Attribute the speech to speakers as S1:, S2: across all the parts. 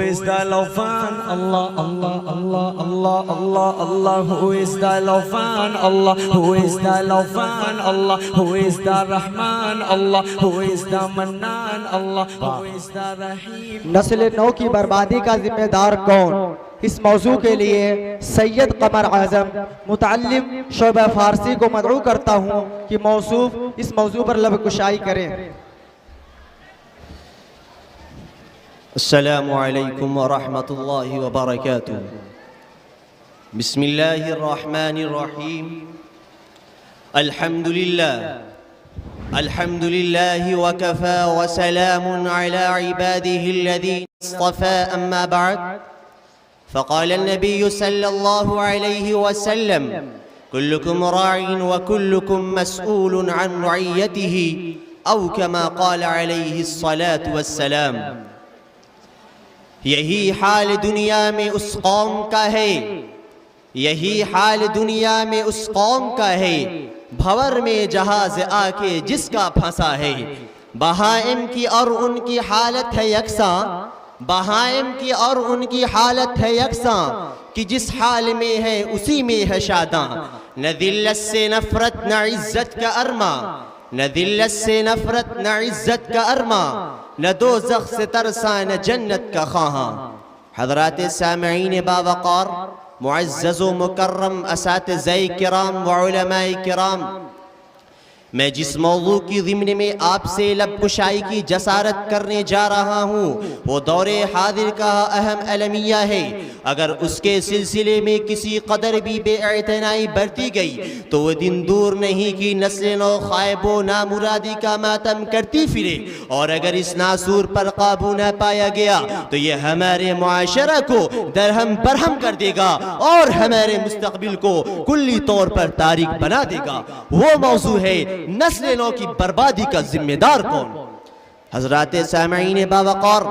S1: is the Lawfan? Allah, Allah, Allah, Allah, Allah, Allah. Who is the Lawfan? Allah. Who is the Lawfan? Allah. Who is the Rahman? Allah. Who is the Mannan? Allah. Who is the Rahim?
S2: نسل نو کی بربادی کا ذمہ دار کون؟ اس موضوع کے لیے سید قمر اعظم متعلم شعبہ فارسی کو مدعو کرتا ہوں کہ موصوف اس موضوع پر لب کشائی کریں۔
S3: السلام علیکم ورحمۃ اللہ وبرکاتہ۔ بسم اللہ الرحمن الرحیم۔ الحمد للہ وکفى وسلام على عباده الذين اصطفى اما بعد فقال النبي صلى الله عليه وسلم كلكم راع وكلكم مسؤول عن رعيته او كما قال عليه الصلاة والسلام۔ یہی حال دنیا میں اس قوم کا ہے، یہی حال دنیا میں اس قوم کا ہے، بھور میں جہاز آ کے جس کا پھنسا ہے۔ بہائم کی اور ان کی حالت ہے یکساں، بہائم کی اور ان کی حالت ہے یکساں، کہ جس حال میں ہے اسی میں ہے شاداں۔ نہ ذلت سے نفرت نہ عزت کا ارما، نہ ذلت سے نفرت نہ عزت کا ارما، نہ دوزخ سے ترسا نہ جنت کا خواہاں۔ حضرات سامعین باوقار، معزز و مکرم اساتذہ کرام و علماء کرام، میں جس موضوع کی ضمن میں آپ سے لب کشائی کی جسارت کرنے جا رہا ہوں وہ دور حاضر کا اہم المیہ ہے۔ اگر اس کے سلسلے میں کسی قدر بھی بے اعتنائی برتی گئی تو وہ دن دور نہیں کہ نسل نو خائب و نامرادی کا ماتم کرتی پھرے، اور اگر اس ناسور پر قابو نہ پایا گیا تو یہ ہمارے معاشرہ کو درہم برہم کر دے گا اور ہمارے مستقبل کو کلی طور پر تاریک بنا دے گا۔ وہ موضوع ہے نسل نو کی بربادی کا ذمہ دار کون؟ حضرات سامعین باوقار،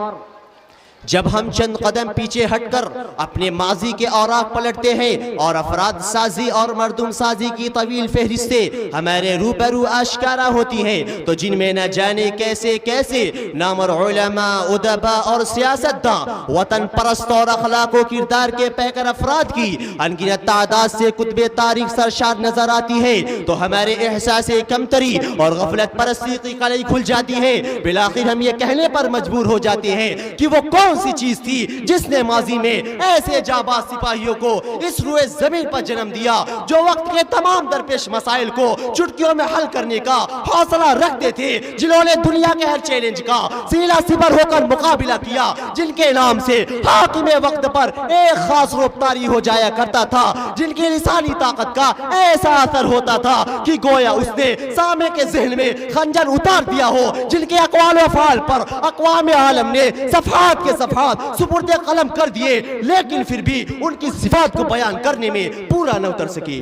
S3: جب ہم چند قدم پیچھے ہٹ کر اپنے ماضی کے اوراق پلٹتے ہیں اور افراد سازی اور مردم سازی کی طویل فہرستیں ہمارے روبرو آشکارا ہوتی ہیں تو جن میں نہ جانے کیسے کیسے نامور علماء، ادباء اور سیاستداں، وطن پرست اور اخلاق و کردار کے پیکر افراد کی انگنت تعداد سے کتب تاریخ سرشار نظر آتی ہے تو ہمارے احساس کمتری اور غفلت پرستی کی قلعی کھل جاتی ہے۔ بالآخر ہم یہ کہنے پر مجبور ہو جاتے ہیں کہ وہ کون سی چیز تھی جس نے ماضی میں ایسے جانباز سپاہیوں کو اس روئے زمین پر جنم دیا جو وقت کے تمام درپیش مسائل کو چٹکیوں میں حل کرنے کا حوصلہ رکھتے تھے، جنہوں نے دنیا کے ہر چیلنج کا سیلا سپر ہو کر مقابلہ کیا، جن کے نام سے حاکم وقت پر ایک خاص روپ طاری ہو جایا کرتا تھا، جن کی لسانی طاقت کا ایسا اثر ہوتا تھا کہ گویا اس نے سامع کے ذہن میں خنجر اتار دیا ہو، جن کے اقوال و افعال پر اقوام عالم نے صفحات کے صفحات سپرد قلم کر دیے، لیکن پھر بھی ان کی صفات کو بیان کرنے میں پورا نہ اتر سکے۔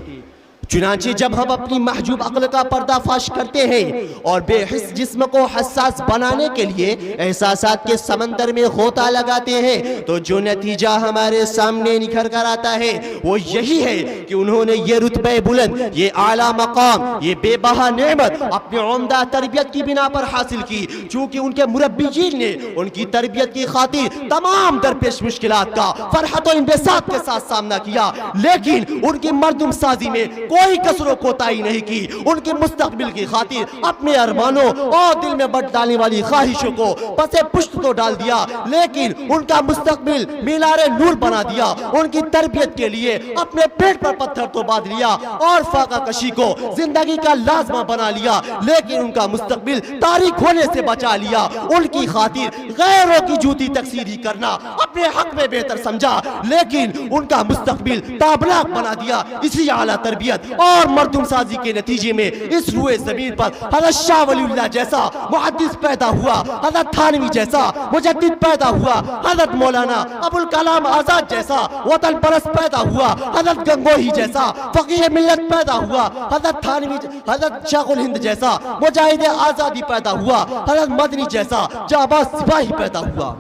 S3: چنانچہ جب ہم اپنی محجوب عقل کا پردہ فاش کرتے ہیں اور بے حس جسم کو حساس بنانے کے لیے احساسات کے سمندر میں غوطہ لگاتے ہیں تو جو نتیجہ ہمارے سامنے نکھر کر آتا ہے وہ یہی ہے کہ انہوں نے یہ رتبہ بلند، یہ اعلیٰ مقام، یہ بے بہا نعمت اپنی عمدہ تربیت کی بنا پر حاصل کی، چونکہ ان کے مربیین نے ان کی تربیت کی خاطر تمام درپیش مشکلات کا فرحت و انبساط کے ساتھ سامنا کیا، لیکن ان کی مردم سازی میں کوئی کسر و کوتاہی نہیں کی۔ ان کے مستقبل کی خاطر اپنے ارمانوں اور دل میں بٹ ڈالنے والی خواہشوں کو پس پشت تو ڈال دیا، لیکن ان کا مستقبل مینار نور بنا دیا۔ ان کی تربیت کے لیے اپنے پیٹ پر پتھر تو باندھ لیا اور فاقہ کشی کو زندگی کا لازمہ بنا لیا، لیکن ان کا مستقبل تاریک ہونے سے بچا لیا۔ ان کی خاطر غیروں کی جوتی تکسیری کرنا اپنے حق میں بہتر سمجھا، لیکن ان کا مستقبل تابناک بنا دیا۔ اسی اعلیٰ تربیت اور مردم سازی کے نتیجے میں اس روئے زمین پر حضرت شاہ ولی اللہ جیسا محدث پیدا ہوا، حضرت تھانوی جیسا مجدد پیدا ہوا، حضرت مولانا ابوالکلام آزاد جیسا وطن پرست پیدا ہوا، حضرت گنگوہی جیسا فقیہ ملت پیدا ہوا، حضرت تھانوی، حضرت شیخ الہند جیسا مجاہد آزادی پیدا ہوا، حضرت مدنی جیسا جانباز سپاہی پیدا ہوا۔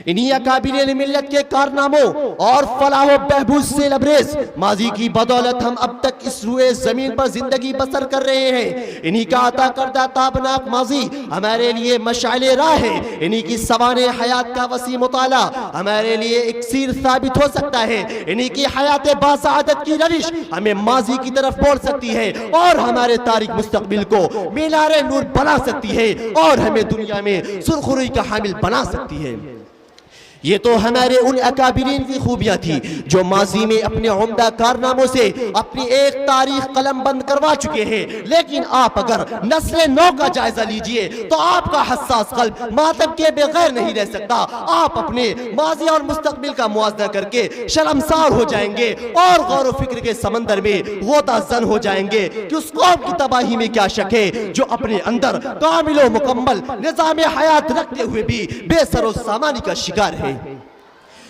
S3: انہی اکابرین ملت کے کارناموں اور فلاح و بہبود سے لبریز ماضی کی بدولت ہم اب تک اس روئے زمین پر زندگی بسر کر رہے ہیں۔ انہی کا عطا کردہ تابناک ماضی ہمارے لیے مشعل راہ ہے۔ انہی کی سوانح حیات کا وسیع مطالعہ ہمارے لیے اکسیر ثابت ہو سکتا ہے۔ انہی کی حیات باسعادت کی روش ہمیں ماضی کی طرف موڑ سکتی ہے اور ہمارے تاریک مستقبل کو مینار نور بنا سکتی ہے اور ہمیں دنیا میں سرخروئی کا حامل بنا سکتی ہے۔ یہ تو ہمارے ان اکابرین کی خوبیاں تھی جو ماضی میں اپنے عمدہ کارناموں سے اپنی ایک تاریخ قلم بند کروا چکے ہیں، لیکن آپ اگر نسل نو کا جائزہ لیجئے تو آپ کا حساس قلب ماتم کے بغیر نہیں رہ سکتا۔ آپ اپنے ماضی اور مستقبل کا موازنہ کر کے شرمسار ہو جائیں گے اور غور و فکر کے سمندر میں غوطہ زن ہو جائیں گے کہ اس قوم کی تباہی میں کیا شک ہے جو اپنے اندر کامل و مکمل نظام حیات رکھتے ہوئے بھی بے سر و سامانی کا شکار ہے۔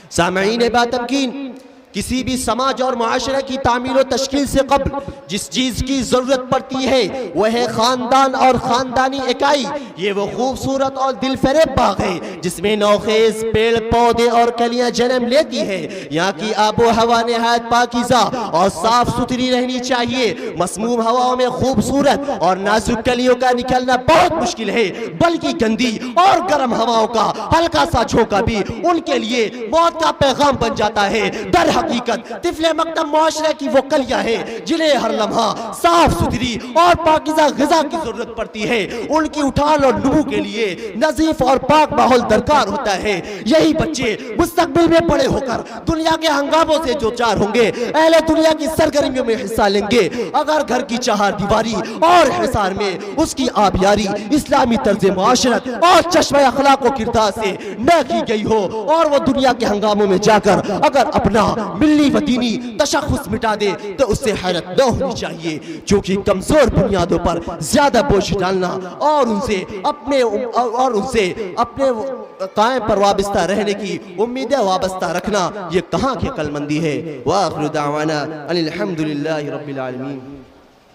S3: سامعین باتمکین، کسی بھی سماج اور معاشرہ کی تعمیر و تشکیل سے قبل جس چیز کی ضرورت پڑتی ہے وہ ہے خاندان اور خاندانی اکائی۔ یہ وہ خوبصورت اور دل فریب باغ ہے جس میں نوخیز پیڑ پودے اور کلیاں جنم لیتی ہے۔ یہاں کی آب و ہوا نہایت پاکیزہ اور صاف ستھری رہنی چاہیے۔ مسموم ہواؤں میں خوبصورت اور نازک کلیوں کا نکلنا بہت مشکل ہے، بلکہ گندی اور گرم ہواؤں کا ہلکا سا جھونکا بھی ان کے لیے موت کا پیغام بن جاتا ہے۔ در حقیقت طفل مکتب معاشرے کی وہ کلیاں ہیں جنہیں ہر لمحہ صاف ستھری اور پاکیزہ غذا کی ضرورت پڑتی ہے۔ ان کی اٹھان اور نمو کے لیے نظیف اور پاک ماحول درکار ہوتا ہے۔ یہی بچے مستقبل میں بڑے ہو کر دنیا کے ہنگاموں سے جو چار ہوں گے، اہل دنیا کی سرگرمیوں میں حصہ لیں گے۔ اگر گھر کی چہار دیواری اور حصار میں اس کی آبیاری اسلامی طرز معاشرت اور چشمہ اخلاق و کردار سے نہ کی گئی ہو اور وہ دنیا کے ہنگاموں میں جا کر اگر اپنا ملی و دینی تشخص مٹا دے تو اس سے حیرت نہ ہونی چاہیے، چونکہ کمزور بنیادوں پر زیادہ بوجھ ڈالنا اور ان سے اپنے قائم پر وابستہ رہنے کی امیدیں وابستہ رکھنا یہ کہاں کی عقل مندی ہے۔ وآخر دعوانا ان الحمدللہ رب العالمین۔